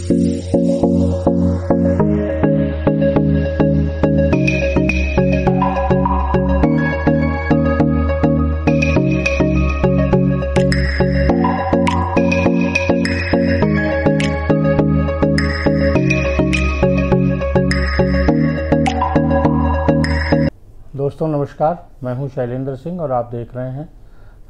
दोस्तों नमस्कार, मैं हूं शैलेंद्र सिंह और आप देख रहे हैं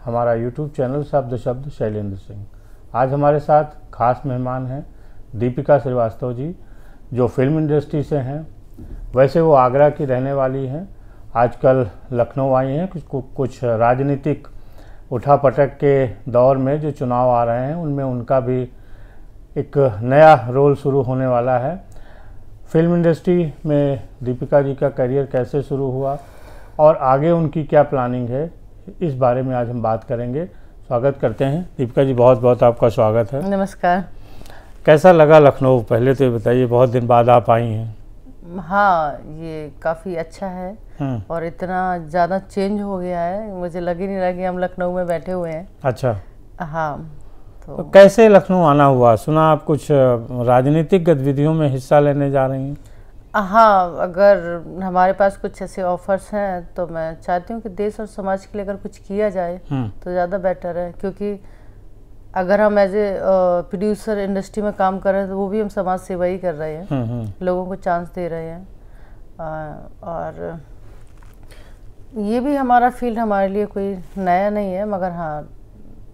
हमारा YouTube चैनल शब्द शैलेंद्र सिंह। आज हमारे साथ खास मेहमान हैं दीपिका श्रीवास्तव जी, जो फिल्म इंडस्ट्री से हैं। वैसे वो आगरा की रहने वाली हैं, आजकल लखनऊ आई हैं। कुछ राजनीतिक उठापटक के दौर में जो चुनाव आ रहे हैं उनमें उनका भी एक नया रोल शुरू होने वाला है। फिल्म इंडस्ट्री में दीपिका जी का करियर कैसे शुरू हुआ और आगे उनकी क्या प्लानिंग है, इस बारे में आज हम बात करेंगे। स्वागत करते हैं दीपिका जी, बहुत बहुत आपका स्वागत है। नमस्कार। कैसा लगा लखनऊ, पहले तो ये बताइए, बहुत दिन बाद आप आई हैं। हाँ, ये काफ़ी अच्छा है और इतना ज़्यादा चेंज हो गया है, मुझे लग ही नहीं रहा कि हम लखनऊ में बैठे हुए हैं। अच्छा, हाँ। तो कैसे लखनऊ आना हुआ? सुना आप कुछ राजनीतिक गतिविधियों में हिस्सा लेने जा रही हैं। हाँ, अगर हमारे पास कुछ ऐसे ऑफर्स हैं तो मैं चाहती हूँ कि देश और समाज के लिए अगर कुछ किया जाए तो ज़्यादा बेटर है, क्योंकि अगर हम एज ए प्रोड्यूसर इंडस्ट्री में काम कर रहे हैं तो वो भी हम समाज सेवा ही कर रहे हैं, लोगों को चांस दे रहे हैं। और ये भी हमारा फील्ड हमारे लिए कोई नया नहीं है, मगर हाँ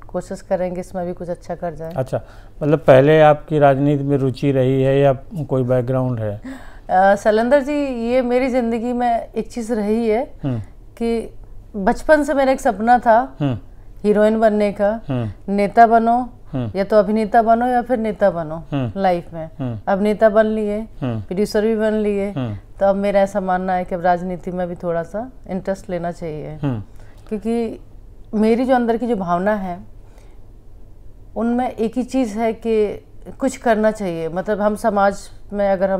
कोशिश करेंगे इसमें भी कुछ अच्छा कर जाए। अच्छा, मतलब पहले आपकी राजनीति में रुचि रही है या कोई बैकग्राउंड है? शैलेंद्र जी, ये मेरी ज़िंदगी में एक चीज़ रही है कि बचपन से मेरा एक सपना था हीरोइन बनने का। नेता बनो या तो अभिनेता बनो या फिर नेता बनो लाइफ में। अभिनेता बन लिए, प्रोड्यूसर भी बन लिए, तो अब मेरा ऐसा मानना है कि अब राजनीति में भी थोड़ा सा इंटरेस्ट लेना चाहिए, क्योंकि मेरी जो अंदर की जो भावना है उनमें एक ही चीज़ है कि कुछ करना चाहिए। मतलब हम समाज में अगर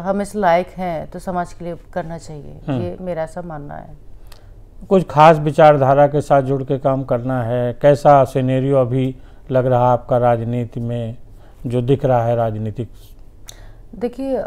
हम इस लायक हैं तो समाज के लिए करना चाहिए, ये मेरा ऐसा मानना है। कुछ खास विचारधारा के साथ जुड़ के काम करना है। कैसा सिनेरियो अभी लग रहा है आपका राजनीति में, जो दिख रहा है राजनीतिक? देखिए,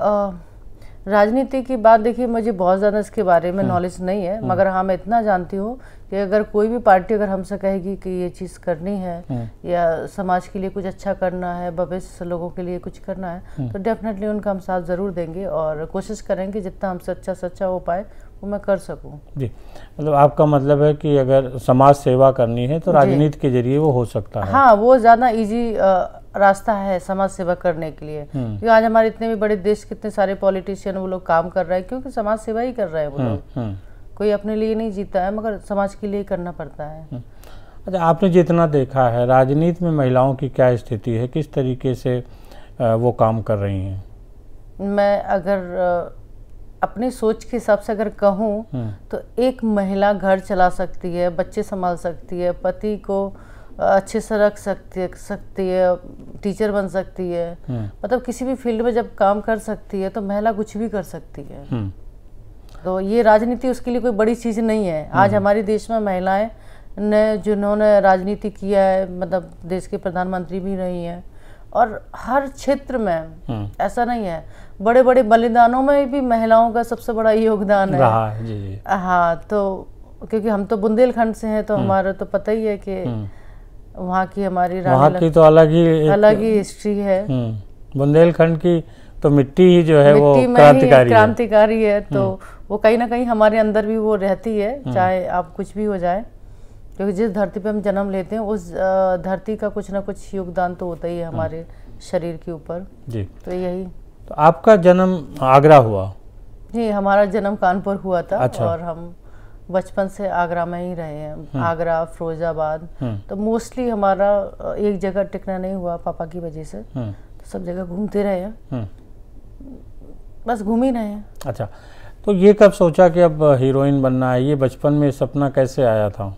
राजनीति की बात, देखिए मुझे बहुत ज़्यादा इसके बारे में नॉलेज नहीं है, मगर हाँ मैं इतना जानती हूँ कि अगर कोई भी पार्टी अगर हमसे कहेगी कि ये चीज़ करनी है या समाज के लिए कुछ अच्छा करना है, भविष्य लोगों के लिए कुछ करना है, तो डेफिनेटली उनका हम साथ ज़रूर देंगे और कोशिश करेंगे जितना हमसे अच्छा से अच्छा हो पाए वो मैं कर सकूं। जी, मतलब आपका मतलब है कि अगर समाज सेवा करनी है तो राजनीति के जरिए वो हो सकता है। हाँ, वो ज़्यादा इजी रास्ता है समाज सेवा करने के लिए, क्योंकि आज हमारे इतने भी बड़े देश, कितने सारे पॉलिटिशियन वो लोग काम कर रहे हैं क्योंकि समाज सेवा ही कर रहे हैं वो लोग। कोई अपने लिए नहीं जीता है, मगर समाज के लिए करना पड़ता है। अच्छा, आपने जितना देखा है राजनीति में महिलाओं की क्या स्थिति है, किस तरीके से वो काम कर रही हैं? मैं अगर अपनी सोच के हिसाब से अगर कहूँ तो एक महिला घर चला सकती है, बच्चे संभाल सकती है, पति को अच्छे से रख सकती है, टीचर बन सकती है, मतलब किसी भी फील्ड में जब काम कर सकती है तो महिला कुछ भी कर सकती है। तो ये राजनीति उसके लिए कोई बड़ी चीज़ नहीं है। आज हमारे देश में महिलाएं ने जिन्होंने राजनीति किया है, मतलब देश के प्रधानमंत्री भी रही हैं, और हर क्षेत्र में ऐसा नहीं है, बड़े बड़े बलिदानों में भी महिलाओं का सबसे बड़ा योगदान है। हाँ, तो क्योंकि हम तो बुंदेलखंड से हैं तो हमारा तो पता ही है कि वहाँ की हमारी वहाँ की तो अलग ही हिस्ट्री है। बुंदेलखंड की तो मिट्टी ही जो है वो क्रांतिकारी है, तो वो कहीं ना कहीं हमारे अंदर भी वो रहती है, चाहे आप कुछ भी हो जाए, क्योंकि जिस धरती पे हम जन्म लेते हैं उस धरती का कुछ ना कुछ योगदान तो होता ही है हमारे शरीर के ऊपर जी। तो यही। तो आपका जन्म आगरा हुआ? जी, हमारा जन्म कानपुर हुआ था। अच्छा। और हम बचपन से आगरा में ही रहे हैं, आगरा, फिरोजाबाद। तो मोस्टली हमारा एक जगह टिकना नहीं हुआ पापा की वजह से, तो सब जगह घूमते रहे हैं, बस घूम ही रहे हैं। अच्छा, तो ये कब सोचा कि अब हीरोइन बनना है? ये बचपन में सपना कैसे आया था?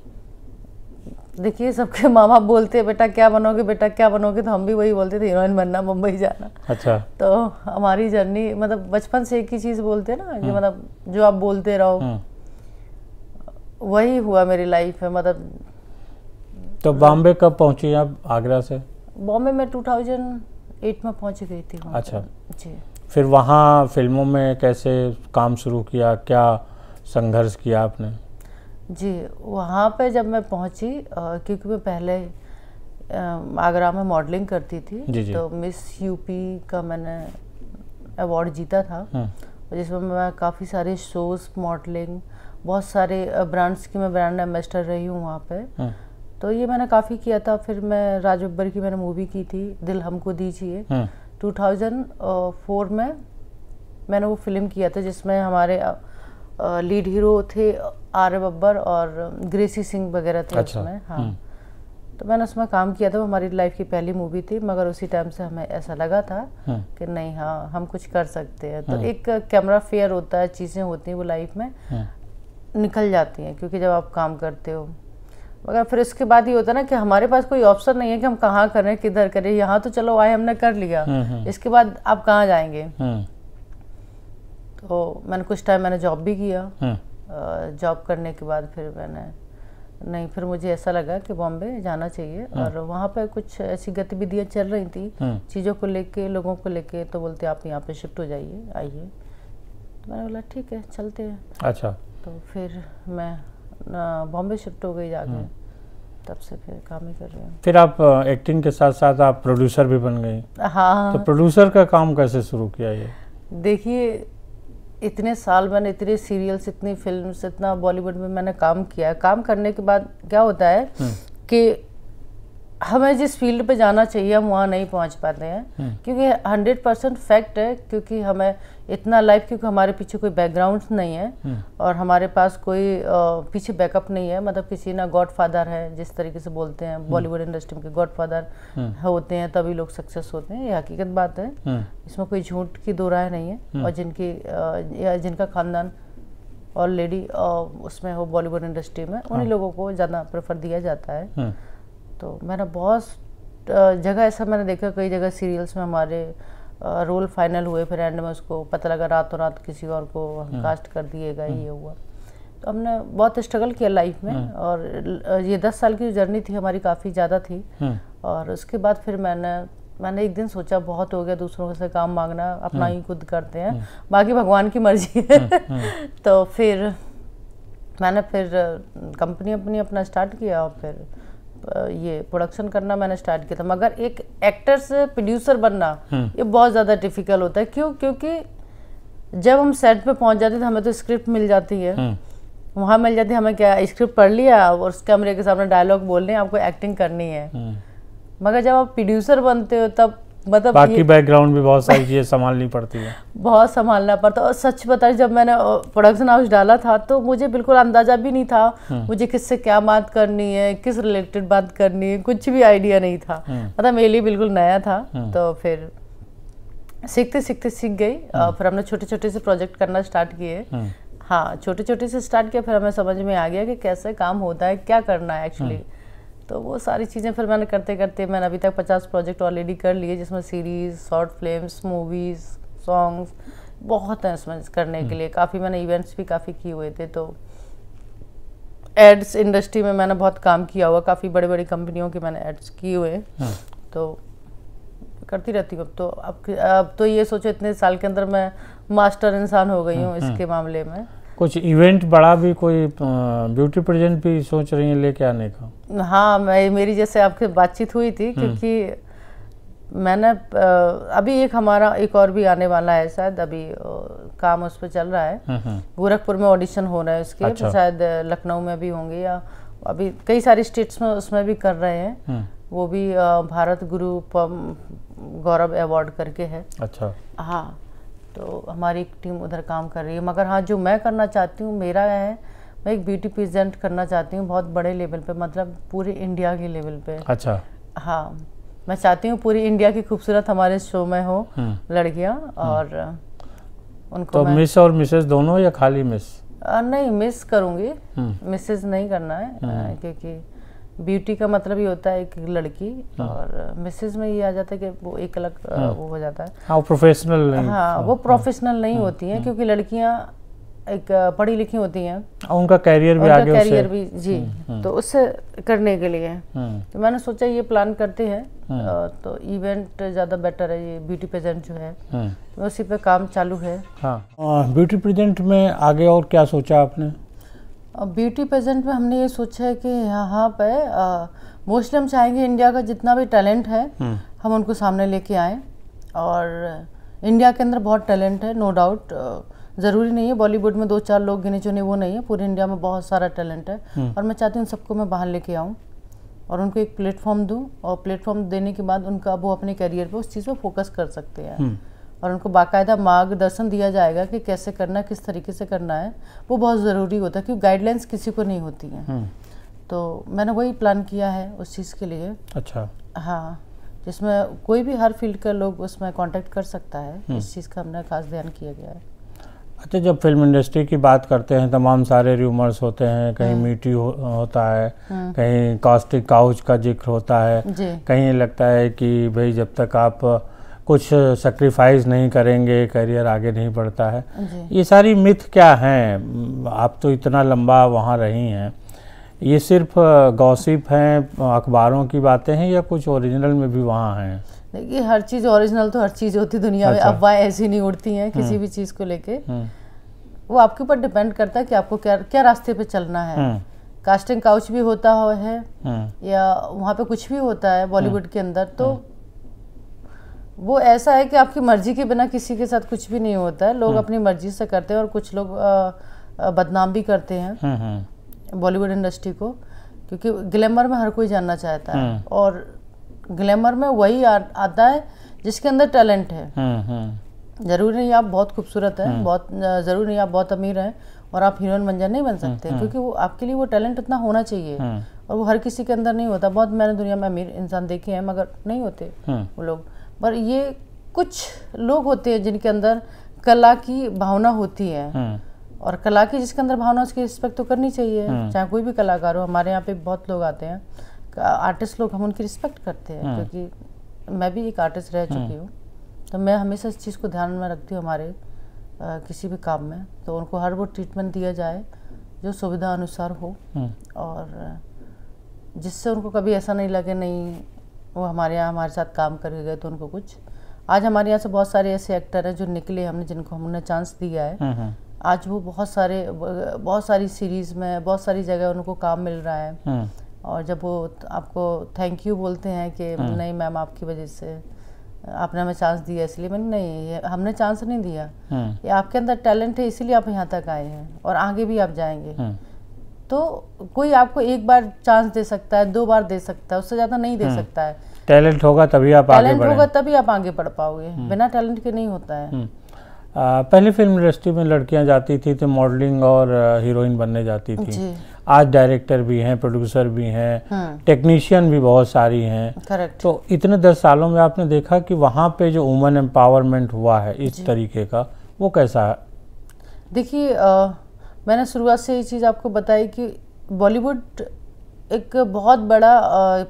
देखिए, सबके माँ बाप बोलते हैं बेटा क्या बनोगे, बेटा क्या बनोगे, तो हम भी वही बोलते थे, हीरोइन बनना, मुंबई जाना। अच्छा। तो हमारी जर्नी, मतलब बचपन से एक ही चीज़ बोलते हैं ना, कि मतलब जो आप बोलते रहो वही हुआ मेरी लाइफ में। मतलब तो बॉम्बे कब पहुंची आप आगरा से? बॉम्बे में 2008 8 में पहुंच गई थी वहाँ अच्छा पे। जी। फिर वहाँ फिल्मों में कैसे काम शुरू किया, क्या संघर्ष किया आपने? जी, वहाँ पे जब मैं पहुंची, क्योंकि मैं पहले आगरा में मॉडलिंग करती थी, जी। तो मिस यूपी का मैंने अवार्ड जीता था, जिसमें मैं काफ़ी सारे शोज़, मॉडलिंग, बहुत सारे ब्रांड्स की मैं ब्रांड एम्बेसडर रही हूँ वहाँ पे। तो ये मैंने काफ़ी किया था। फिर मैं राज बब्बर की मैंने मूवी की थी, दिल हमको दीजिए, 2004 में मैंने वो फिल्म किया था, जिसमें हमारे लीड हीरो थे आर्य बब्बर और ग्रेसी सिंह वगैरह थे। अच्छा। उसमें हाँ, तो मैंने उसमें काम किया था। वो हमारी लाइफ की पहली मूवी थी, मगर उसी टाइम से हमें ऐसा लगा था कि नहीं, हाँ हम कुछ कर सकते हैं। तो एक कैमरा फेयर होता है, चीज़ें होती हैं वो लाइफ में निकल जाती हैं, क्योंकि जब आप काम करते हो। मगर फिर उसके बाद ये होता है ना कि हमारे पास कोई ऑप्शन नहीं है कि हम कहाँ करें, किधर करें। यहाँ तो चलो आए, हमने कर लिया, इसके बाद आप कहाँ जाएंगे। तो मैंने कुछ टाइम मैंने जॉब भी किया। जॉब करने के बाद फिर फिर मुझे ऐसा लगा कि बॉम्बे जाना चाहिए। और वहाँ पे कुछ ऐसी गतिविधियाँ चल रही थी चीज़ों को लेके, लोगों को लेके, तो बोलते आप यहाँ पे शिफ्ट हो जाइए, आइए। तो मैंने बोला ठीक है, चलते हैं। अच्छा। तो फिर मैं बॉम्बे शिफ्ट हो गई जाके, तब से फिर काम ही कर रही हूँ। फिर आप एक्टिंग के साथ साथ आप प्रोड्यूसर भी बन गई। हाँ। तो प्रोड्यूसर का काम कैसे शुरू किया ये? देखिए, इतने साल मैंने इतने सीरियल्स, इतनी फिल्म्स, इतना बॉलीवुड में मैंने काम किया है। काम करने के बाद क्या होता है कि हमें जिस फील्ड पे जाना चाहिए हम वहाँ नहीं पहुँच पाते हैं, क्योंकि 100% फैक्ट है। क्योंकि हमें इतना लाइफ, क्योंकि हमारे पीछे कोई बैकग्राउंड नहीं है और हमारे पास कोई पीछे बैकअप नहीं है। मतलब किसी ना गॉडफादर है, जिस तरीके से बोलते हैं बॉलीवुड इंडस्ट्री में, गॉडफादर होते हैं तभी लोग सक्सेस होते हैं। ये हकीकत बात है, इसमें कोई झूठ की दो राय नहीं है। और जिनका खानदान ऑलरेडी उसमें हो बॉलीवुड इंडस्ट्री में, उन्हीं लोगों को ज़्यादा प्रेफर दिया जाता है। तो मैंने बहुत जगह ऐसा मैंने देखा, कई जगह सीरियल्स में हमारे रोल फाइनल हुए, फिर एंड में उसको पता लगा रातों रात किसी और को कास्ट कर दिएगा, ये हुआ। तो हमने बहुत स्ट्रगल किया लाइफ में। और ये 10 साल की जो जर्नी थी हमारी काफ़ी ज़्यादा थी। और उसके बाद फिर मैंने एक दिन सोचा बहुत हो गया दूसरों से काम मांगना, अपना ही खुद करते हैं, बाकी भगवान की मर्जी है। तो फिर मैंने कंपनी अपना स्टार्ट किया और फिर ये प्रोडक्शन करना मैंने स्टार्ट किया था। मगर एक एक्टर से प्रोड्यूसर बनना ये बहुत ज़्यादा डिफिकल्ट होता है। क्यों? क्योंकि जब हम सेट पे पहुंच जाते हैं तो हमें तो स्क्रिप्ट मिल जाती है, वहाँ मिल जाती है। हमें क्या, स्क्रिप्ट पढ़ लिया और उस कैमरे के सामने डायलॉग बोलने हैं, आपको एक्टिंग करनी है। मगर जब आप प्रोड्यूसर बनते हो तब मतलब बाकी बैकग्राउंड भी बहुत सारी चीज़ें संभालनी पड़ती है, बहुत संभालना पड़ता है। और सच बताइए, जब मैंने प्रोडक्शन हाउस डाला था तो मुझे बिल्कुल अंदाजा भी नहीं था मुझे किससे क्या बात करनी है, किस रिलेटेड बात करनी है, कुछ भी आइडिया नहीं था। मतलब मेरे लिए बिल्कुल नया था। तो फिर सीखते सीखते सीख गई। फिर हमने छोटे छोटे से प्रोजेक्ट करना स्टार्ट किए। हाँ, छोटे छोटे से स्टार्ट किया, फिर हमें समझ में आ गया कि कैसे काम होता है, क्या करना है एक्चुअली। तो वो सारी चीज़ें फिर मैंने करते करते मैंने अभी तक 50 प्रोजेक्ट ऑलरेडी कर लिए, जिसमें series, short films, movies, songs बहुत हैं इसमें करने के लिए। काफ़ी मैंने इवेंट्स भी काफ़ी किए हुए थे। तो एड्स इंडस्ट्री में मैंने बहुत काम किया हुआ, काफ़ी बड़ी बड़ी कंपनियों के मैंने एड्स किए हुए। तो करती रहती हूँ। अब तो ये सोचो इतने साल के अंदर मैं मास्टर इंसान हो गई हूँ इसके मामले में। कुछ इवेंट बड़ा भी, कोई ब्यूटी प्रेजेंट भी सोच रही हैं लेके आने का? हाँ, मेरी जैसे आपकी बातचीत हुई थी, क्योंकि मैंने अभी हमारा एक और भी आने वाला है शायद, अभी काम उस पर चल रहा है। गोरखपुर में ऑडिशन हो रहा है उसके। अच्छा। शायद लखनऊ में भी होंगे, या अभी कई सारी स्टेट्स में उसमें भी कर रहे हैं। वो भी भारत गुरु गौरव अवार्ड करके है। अच्छा। हाँ, तो हमारी एक टीम उधर काम कर रही है। मगर हाँ, जो मैं करना चाहती हूँ मेरा है, मैं एक ब्यूटी प्रेजेंट करना चाहती हूँ बहुत बड़े लेवल पे, मतलब पूरे इंडिया के लेवल पे। अच्छा। हाँ, मैं चाहती हूँ पूरी इंडिया की खूबसूरत हमारे शो में हो लड़कियाँ, और उनको तो मिस और मिसेस दोनों या खाली मिस? नहीं, मिस करूँगी, मिसेस नहीं करना है। क्योंकि ब्यूटी का मतलब ही होता है एक लड़की, और मिसेज में ये आ जाता है कि वो एक अलग वो हो जाता है। हाँ, प्रोफेशनल नहीं। हाँ, वो प्रोफेशनल नहीं होती हैं, क्योंकि लड़कियां एक पढ़ी लिखी होती हैं, उनका कैरियर भी आगे, कैरियर भी जी, तो उससे करने के लिए तो मैंने सोचा ये प्लान करते हैं। तो इवेंट ज़्यादा बेटर है, ये ब्यूटी पेजेंट जो है तो उसी पे काम चालू है। हाँ, ब्यूटी पेजेंट में आगे और क्या सोचा आपने? ब्यूटी पेजेंट में हमने ये सोचा है कि यहाँ पे मोस्टली हम चाहेंगे इंडिया का जितना भी टैलेंट है हम उनको सामने लेके आएँ। और इंडिया के अंदर बहुत टैलेंट है, नो डाउट। ज़रूरी नहीं है बॉलीवुड में 2-4 लोग गिने चुने वो नहीं है, पूरे इंडिया में बहुत सारा टैलेंट है। और मैं चाहती हूँ सबको मैं बाहर लेके आऊँ और उनको एक प्लेटफॉर्म दूँ, और प्लेटफॉर्म देने के बाद उनका वो अपने करियर पे उस चीज़ पर फोकस कर सकते हैं और उनको बाकायदा मार्गदर्शन दिया जाएगा कि कैसे करना है, किस तरीके से करना है। वो बहुत ज़रूरी होता है क्योंकि गाइडलाइंस किसी को नहीं होती हैं। तो मैंने वही प्लान किया है उस चीज़ के लिए। अच्छा। हाँ, जिसमें कोई भी हर फील्ड का लोग उसमें कांटेक्ट कर सकता है, इस चीज़ का हमने खास ध्यान किया गया है। अच्छा, जब फिल्म इंडस्ट्री की बात करते हैं तमाम सारे र्यूमर्स होते हैं, कहीं मीटी होता है, कहीं कास्टिंग काउच का जिक्र होता है, कहीं लगता है कि भाई जब तक आप कुछ सेक्रीफाइस नहीं करेंगे करियर आगे नहीं बढ़ता है। ये सारी मिथ क्या हैं? आप तो इतना लंबा वहाँ रही हैं, ये सिर्फ गॉसिप हैं, अखबारों की बातें हैं, या कुछ ओरिजिनल में भी वहाँ हैं? देखिए, हर चीज़ ओरिजिनल तो हर चीज़ होती दुनिया में। अफवाहें ऐसी नहीं उड़ती हैं किसी भी चीज़ को लेके। वो आपके ऊपर डिपेंड करता है कि आपको क्या क्या रास्ते पे चलना है। कास्टिंग काउच भी होता है या वहाँ पे कुछ भी होता है बॉलीवुड के अंदर, तो वो ऐसा है कि आपकी मर्जी के बिना किसी के साथ कुछ भी नहीं होता है। लोग अपनी मर्जी से करते हैं और कुछ लोग बदनाम भी करते हैं बॉलीवुड इंडस्ट्री को, क्योंकि ग्लैमर में हर कोई जानना चाहता है और ग्लैमर में वही आता है जिसके अंदर टैलेंट है। ज़रूरी नहीं आप बहुत खूबसूरत हैं, बहुत ज़रूरी नहीं आप बहुत अमीर हैं और आप हीरोइन बन नहीं बन सकते, क्योंकि वो आपके लिए वो टैलेंट इतना होना चाहिए और वो हर किसी के अंदर नहीं होता। बहुत मैंने दुनिया में अमीर इंसान देखे हैं मगर नहीं होते वो लोग। पर ये कुछ लोग होते हैं जिनके अंदर कला की भावना होती है, और कला की जिसके अंदर भावना उसकी रिस्पेक्ट तो करनी चाहिए, चाहे कोई भी कलाकार हो। हमारे यहाँ पे बहुत लोग आते हैं आर्टिस्ट लोग, हम उनकी रिस्पेक्ट करते हैं क्योंकि मैं भी एक आर्टिस्ट रह चुकी हूँ। तो मैं हमेशा इस चीज़ को ध्यान में रखती हूँ हमारे किसी भी काम में, तो उनको हर वो ट्रीटमेंट दिया जाए जो सुविधा अनुसार हो और जिससे उनको कभी ऐसा नहीं लगे नहीं वो हमारे यहाँ हमारे साथ काम कर गए तो उनको कुछ। आज हमारे यहाँ से बहुत सारे ऐसे एक्टर हैं जो निकले, हमने जिनको हमने चांस दिया है, आज वो बहुत सारी सीरीज़ में बहुत सारी जगह उनको काम मिल रहा है। और जब वो आपको थैंक यू बोलते हैं कि नहीं मैम आपकी वजह से आपने हमें चांस दिया, इसलिए मैंने नहीं, हमने चांस नहीं दिया, ये आपके अंदर टैलेंट है इसीलिए आप यहाँ तक आए हैं और आगे भी आप जाएंगे। तो कोई आपको एक बार चांस दे सकता है, 2 बार दे सकता है, उससे ज़्यादा नहीं दे सकता है। टैलेंट होगा तभी आप आगे बढ़ेंगे। टैलेंट होगा तभी आप आगे बढ़ पाओगे, बिना टैलेंट के नहीं होता है। पहले फिल्म इंडस्ट्री में लड़कियां जाती थी तो मॉडलिंग और हीरोइन बनने जाती थी। आज डायरेक्टर भी हैं, प्रोड्यूसर भी हैं, टेक्नीशियन भी बहुत सारी हैं। करेक्ट। तो इतने 10 सालों में आपने देखा कि वहाँ पे जो वुमेन एम्पावरमेंट हुआ है इस तरीके का, वो कैसा है? देखिए, मैंने शुरुआत से ये चीज़ आपको बताई कि बॉलीवुड एक बहुत बड़ा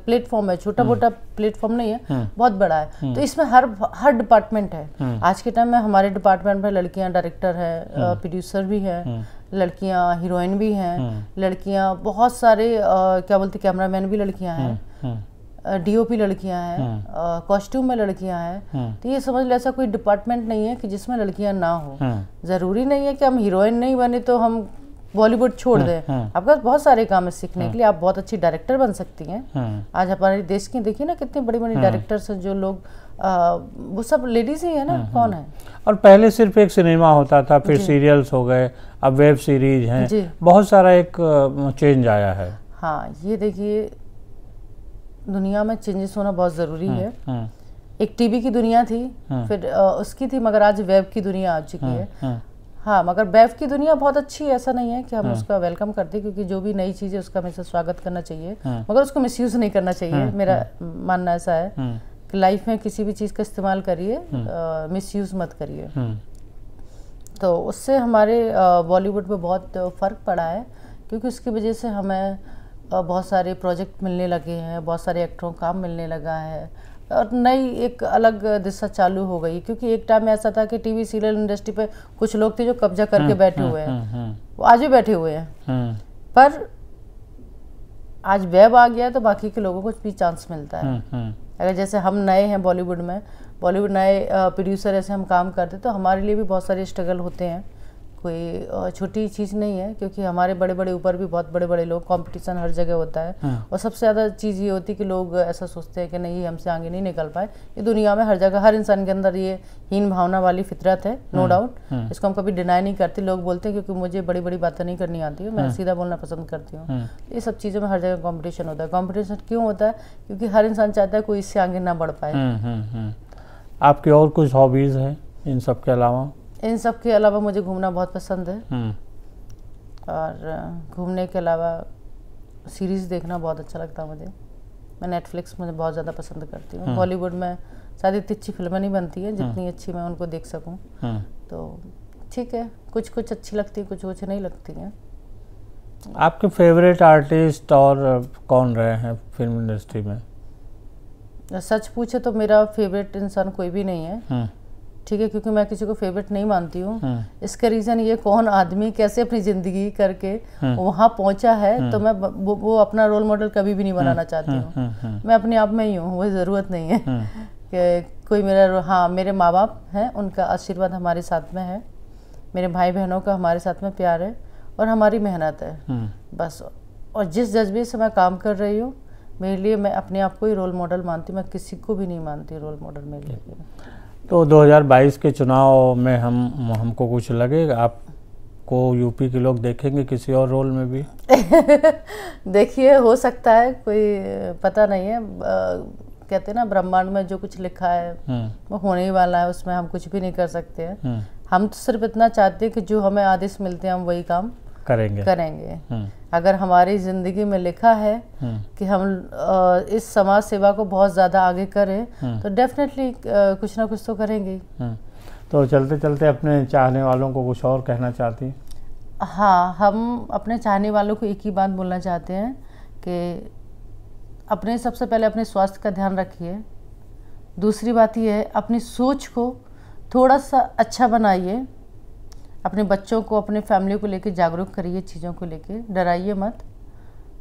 प्लेटफॉर्म है, छोटा मोटा प्लेटफॉर्म नहीं है, बहुत बड़ा है। तो इसमें हर डिपार्टमेंट है। आज के टाइम में हमारे डिपार्टमेंट में लड़कियां डायरेक्टर है, प्रोड्यूसर भी हैं, लड़कियां हीरोइन भी हैं, लड़कियां बहुत सारे क्या बोलते कैमरामैन भी लड़कियां हैं, डीओपी लड़कियां हैं, कॉस्ट्यूम में लड़कियां हैं। तो ये समझ लो ऐसा कोई डिपार्टमेंट नहीं है कि जिसमें लड़कियां ना हो। ज़रूरी नहीं है कि हम हीरोइन नहीं बने तो हम बॉलीवुड छोड़ दें। आपके पास बहुत सारे काम है सीखने के लिए, आप बहुत अच्छी डायरेक्टर बन सकती हैं। आज हमारे देश की देखिए ना कितनी बड़ी बड़ी डायरेक्टर्स हैं जो लोग वो सब लेडीज ही है ना, कौन है। और पहले सिर्फ एक सिनेमा होता था, फिर सीरियल्स हो गए, अब वेब सीरीज हैं, बहुत सारा एक चेंज आया है। हाँ, ये देखिए दुनिया में चेंजेस होना बहुत ज़रूरी है। एक टीवी की दुनिया थी, फिर उसकी थी, मगर आज वेब की दुनिया आ चुकी है। हाँ, मगर वेब की दुनिया बहुत अच्छी है, ऐसा नहीं है कि हम उसका वेलकम करते, क्योंकि जो भी नई चीज़ है उसका हमेशा स्वागत करना चाहिए, मगर उसको मिसयूज़ नहीं करना चाहिए। मेरा मानना ऐसा है कि लाइफ में किसी भी चीज़ का इस्तेमाल करिए, मिसयूज़ मत करिए। तो उससे हमारे बॉलीवुड पे बहुत फ़र्क पड़ा है, क्योंकि उसकी वजह से हमें बहुत सारे प्रोजेक्ट मिलने लगे हैं, बहुत सारे एक्टरों को काम मिलने लगा है, और नई एक अलग दिशा चालू हो गई, क्योंकि एक टाइम ऐसा था कि टीवी सीरियल इंडस्ट्री पे कुछ लोग थे जो कब्जा करके बैठे हुए हैं, वो आज भी बैठे हुए हैं, पर आज वेब आ गया है तो बाकी के लोगों को भी चांस मिलता है। अगर जैसे हम नए हैं बॉलीवुड में, बॉलीवुड नए प्रोड्यूसर ऐसे हम काम करते तो हमारे लिए भी बहुत सारे स्ट्रगल होते हैं, कोई छोटी चीज़ नहीं है, क्योंकि हमारे बड़े बड़े ऊपर भी बहुत बड़े बड़े लोग, कंपटीशन हर जगह होता है। और सबसे ज़्यादा चीज़ ये होती है कि लोग ऐसा सोचते हैं कि नहीं ये हमसे आगे नहीं निकल पाए। ये दुनिया में हर जगह हर इंसान के अंदर ये हीन भावना वाली फितरत है, नो डाउट, इसको हम कभी डिनाई नहीं करते। लोग बोलते हैं क्योंकि मुझे बड़ी बड़ी बातें नहीं करनी आती है, मैं सीधा बोलना पसंद करती हूँ। ये सब चीज़ों में हर जगह कॉम्पिटिशन होता है। कॉम्पिटिशन क्यों होता है? क्योंकि हर इंसान चाहता है कोई इससे आगे ना बढ़ पाए। आपकी और कुछ हॉबीज़ हैं इन सब के अलावा? इन सब के अलावा मुझे घूमना बहुत पसंद है, और घूमने के अलावा सीरीज़ देखना बहुत अच्छा लगता है मुझे। मैं नेटफ्लिक्स मुझे बहुत ज़्यादा पसंद करती हूँ। बॉलीवुड में शायद इतनी अच्छी फिल्में नहीं बनती है जितनी अच्छी मैं उनको देख सकूँ। तो ठीक है, कुछ कुछ अच्छी लगती है, कुछ कुछ नहीं लगती हैं। आपके फेवरेट आर्टिस्ट और कौन रहे हैं फिल्म इंडस्ट्री में? सच पूछे तो मेरा फेवरेट इंसान कोई भी नहीं है, ठीक है, क्योंकि मैं किसी को फेवरेट नहीं मानती हूँ। इसका रीज़न ये, कौन आदमी कैसे अपनी ज़िंदगी करके वहाँ पहुँचा है, तो मैं वो अपना रोल मॉडल कभी भी नहीं बनाना चाहती हूँ। मैं अपने आप में ही हूँ, वो ज़रूरत नहीं है कि कोई मेरा। हाँ, मेरे माँ बाप हैं, उनका आशीर्वाद हमारे साथ में है, मेरे भाई बहनों का हमारे साथ में प्यार है, और हमारी मेहनत है बस। और जिस जज्बे से मैं काम कर रही हूँ, मेरे लिए मैं अपने आप को ही रोल मॉडल मानती हूँ, मैं किसी को भी नहीं मानती रोल मॉडल मेरे लिए। तो 2022 के चुनाव में हमको कुछ लगेगा आपको यूपी के लोग देखेंगे किसी और रोल में भी? देखिए, हो सकता है, कोई पता नहीं है। कहते हैं ना, ब्रह्मांड में जो कुछ लिखा है वो होने ही वाला है, उसमें हम कुछ भी नहीं कर सकते हैं। हम तो सिर्फ इतना चाहते हैं कि जो हमें आदेश मिलते हैं हम वही काम करेंगे। अगर हमारी ज़िंदगी में लिखा है कि हम इस समाज सेवा को बहुत ज़्यादा आगे करें, तो डेफिनेटली कुछ ना कुछ तो करेंगे। तो चलते चलते अपने चाहने वालों को कुछ और कहना चाहती हैं? हाँ, हम अपने चाहने वालों को एक ही बात बोलना चाहते हैं कि अपने सबसे पहले अपने स्वास्थ्य का ध्यान रखिए। दूसरी बात ये है, अपनी सोच को थोड़ा सा अच्छा बनाइए, अपने बच्चों को, अपने फैमिली को लेकर जागरूक करिए, चीज़ों को लेकर डराइए मत।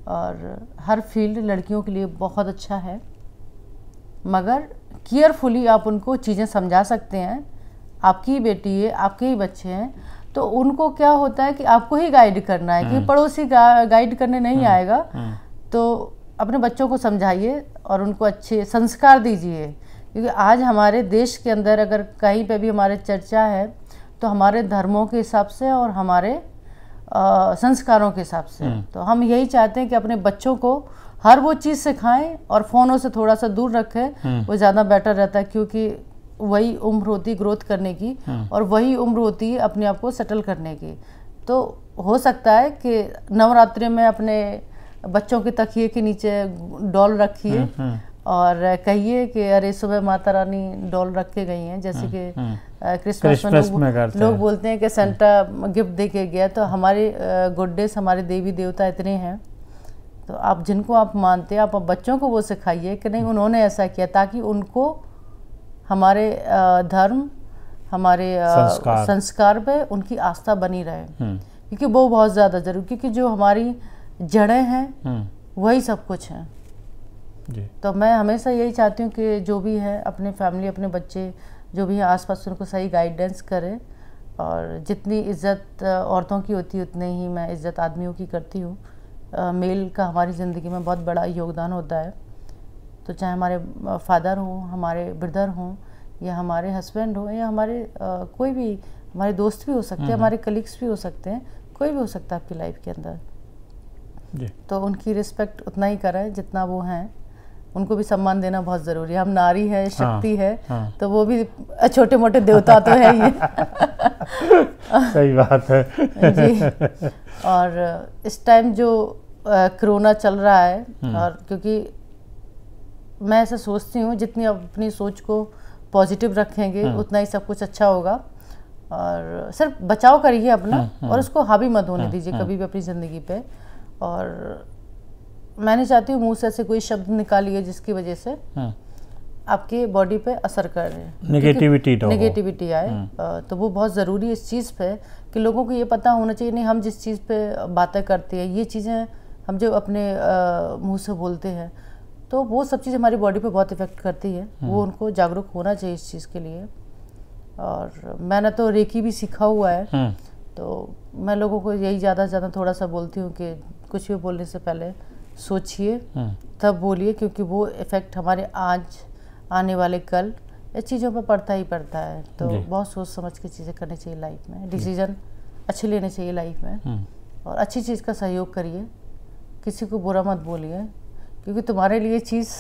और हर फील्ड लड़कियों के लिए बहुत अच्छा है, मगर केयरफुली आप उनको चीज़ें समझा सकते हैं। आपकी ही बेटी है, आपके ही बच्चे हैं, तो उनको क्या होता है कि आपको ही गाइड करना है, कि पड़ोसी गाइड करने नहीं आएगा। तो अपने बच्चों को समझाइए और उनको अच्छे संस्कार दीजिए, क्योंकि आज हमारे देश के अंदर अगर कहीं पे भी हमारे चर्चा है तो हमारे धर्मों के हिसाब से और हमारे संस्कारों के हिसाब से। तो हम यही चाहते हैं कि अपने बच्चों को हर वो चीज़ सिखाएं और फ़ोनों से थोड़ा सा दूर रखें, वो ज़्यादा बेटर रहता है, क्योंकि वही उम्र होती है ग्रोथ करने की, और वही उम्र होती है अपने आप को सेटल करने की। तो हो सकता है कि नवरात्रि में अपने बच्चों के तकिए के नीचे डॉल रखिए और कहिए कि अरे सुबह माता रानी डॉल रख के गई हैं, जैसे कि क्रिसमस में लोग बोलते हैं कि सेंटा गिफ्ट दे के गया। तो हमारे गुड्डेस, हमारे देवी देवता इतने हैं, तो आप जिनको आप मानते हैं, आप बच्चों को वो सिखाइए कि नहीं उन्होंने ऐसा किया, ताकि उनको हमारे धर्म, हमारे संस्कार पे उनकी आस्था बनी रहे, क्योंकि वो बहुत ज़्यादा जरूरी, क्योंकि जो हमारी जड़ें हैं वही सब कुछ है जी। तो मैं हमेशा यही चाहती हूँ कि जो भी है अपने फैमिली, अपने बच्चे जो भी है आसपास, उनको सही गाइडेंस करें। और जितनी इज़्ज़त औरतों की होती है उतनी ही मैं इज़्ज़त आदमियों की करती हूँ। मेल का हमारी ज़िंदगी में बहुत बड़ा योगदान होता है। तो चाहे हमारे फादर हों, हमारे ब्रदर हों, या हमारे हस्बैंड हो, या हमारे कोई भी, हमारे दोस्त भी हो सकते हैं, हमारे कलीग्स भी हो सकते हैं, कोई भी हो सकता है आपकी लाइफ के अंदर जी। तो उनकी रिस्पेक्ट उतना ही करें जितना वो हैं, उनको भी सम्मान देना बहुत ज़रूरी है। हम नारी है, शक्ति है, तो वो भी छोटे मोटे देवता तो है ही सही बात है जी। और इस टाइम जो कोरोना चल रहा है, और क्योंकि मैं ऐसा सोचती हूँ जितनी अपनी सोच को पॉजिटिव रखेंगे उतना ही सब कुछ अच्छा होगा। और सिर्फ बचाव करिए अपना, और उसको हावी मत होने दीजिए कभी भी अपनी ज़िंदगी पे। और मैं नहीं चाहती हूँ मुँह से ऐसे कोई शब्द निकालिए जिसकी वजह से आपके बॉडी पे असर कर रहे हैं, नेगेटिविटी आए। तो वो बहुत ज़रूरी है इस चीज़ पे कि लोगों को ये पता होना चाहिए, नहीं हम जिस चीज़ पे बातें करते हैं, ये चीज़ें हम जो अपने मुंह से बोलते हैं, तो वो सब चीज़ हमारी बॉडी पे बहुत इफ़ेक्ट करती है। वो उनको जागरूक होना चाहिए इस चीज़ के लिए। और मैंने तो रेकी भी सीखा हुआ है, तो मैं लोगों को यही ज़्यादा से ज़्यादा थोड़ा सा बोलती हूँ कि कुछ भी बोलने से पहले सोचिए तब बोलिए, क्योंकि वो इफ़ेक्ट हमारे आज आने वाले कल इस चीज़ों पर पड़ता ही पड़ता है। तो बहुत सोच समझ के चीज़ें करनी चाहिए लाइफ में, डिसीजन अच्छे लेने चाहिए लाइफ में, और अच्छी चीज़ का सहयोग करिए, किसी को बुरा मत बोलिए, क्योंकि तुम्हारे लिए चीज़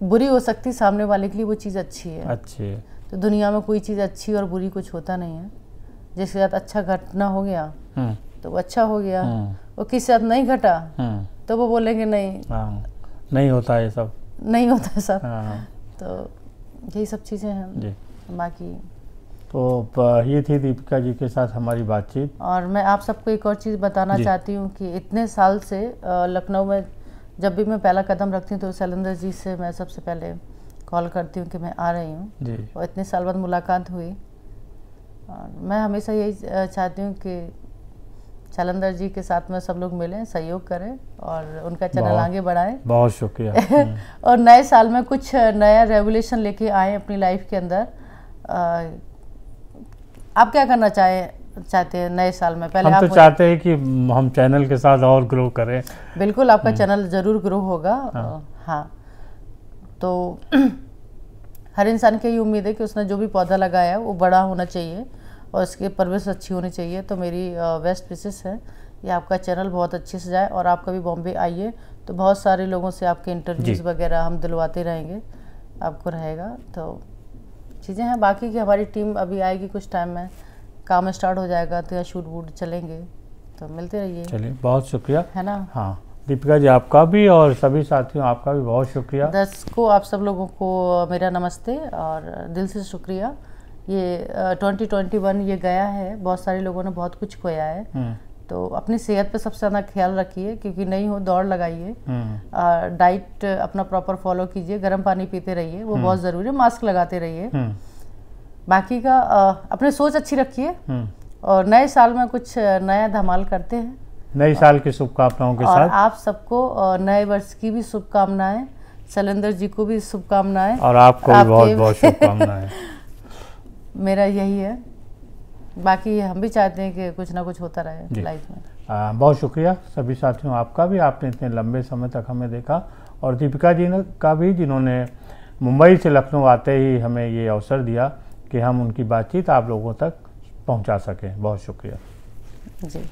बुरी हो सकती, सामने वाले के लिए वो चीज़ अच्छी है। तो दुनिया में कोई चीज़ अच्छी और बुरी कुछ होता नहीं है। जिसके साथ अच्छा घटना हो गया तो वो अच्छा हो गया, वो किसी साथ नहीं घटा तो वो बोलेंगे नहीं होता है सब, नहीं होता सब। तो यही सब चीज़ें हैं। बाकी तो ये थी दीपिका जी के साथ हमारी बातचीत। और मैं आप सबको एक और चीज़ बताना चाहती हूँ कि इतने साल से लखनऊ में जब भी मैं पहला कदम रखती हूँ तो शैलेंद्र जी से मैं सबसे पहले कॉल करती हूँ कि मैं आ रही हूँ, और इतने साल बाद मुलाकात हुई। और मैं हमेशा यही चाहती हूँ कि शैलेंद्र जी के साथ में सब लोग मिलें, सहयोग करें और उनका चैनल आगे बढ़ाएं। बहुत शुक्रिया। और नए साल में कुछ नया रेवोल्यूशन लेके आए अपनी लाइफ के अंदर। आप क्या करना चाहते हैं नए साल में? पहले हम तो चाहते हैं कि हम चैनल के साथ और ग्रो करें। बिल्कुल, आपका चैनल ज़रूर ग्रो होगा। हाँ, तो हर इंसान की ये उम्मीद है कि उसने जो भी पौधा लगाया है वो बड़ा होना चाहिए और उसकी परवरिश अच्छी होनी चाहिए। तो मेरी बेस्ट विशेस है ये आपका चैनल बहुत अच्छे से जाए, और आप कभी बॉम्बे आइए तो बहुत सारे लोगों से आपके इंटरव्यूज़ वगैरह हम दिलवाते रहेंगे, आपको रहेगा। तो चीज़ें हैं, बाकी की हमारी टीम अभी आएगी कुछ टाइम में, काम स्टार्ट हो जाएगा तो यहाँ शूट वूट चलेंगे, तो मिलते रहिए। चलिए, बहुत शुक्रिया, है ना। हाँ दीपिका जी, आपका भी और सभी साथियों आपका भी बहुत शुक्रिया। दर्शकों, आप सब लोगों को मेरा नमस्ते और दिल से शुक्रिया। ये 2021 ये गया है, बहुत सारे लोगों ने बहुत कुछ खोया है, तो अपनी सेहत पे सबसे ज़्यादा ख्याल रखिए, क्योंकि नहीं हो दौड़ लगाइए, डाइट अपना प्रॉपर फॉलो कीजिए, गर्म पानी पीते रहिए, वो बहुत ज़रूरी है, मास्क लगाते रहिए। बाकी का अपने सोच अच्छी रखिए, और नए साल में कुछ नया धमाल करते हैं। नए साल की शुभकामनाओं के साथ, और आप सबको नए वर्ष की भी शुभकामनाएं, शैलेंद्र जी को भी शुभकामनाएं, और आपको भी बहुत बहुत शुभकामनाएं। मेरा यही है, बाकी हम भी चाहते हैं कि कुछ ना कुछ होता रहे लाइफ में। बहुत शुक्रिया सभी साथियों आपका भी, आपने इतने लंबे समय तक हमें देखा, और दीपिका जी ने का भी, जिन्होंने मुंबई से लखनऊ आते ही हमें ये अवसर दिया कि हम उनकी बातचीत आप लोगों तक पहुंचा सकें। बहुत शुक्रिया जी।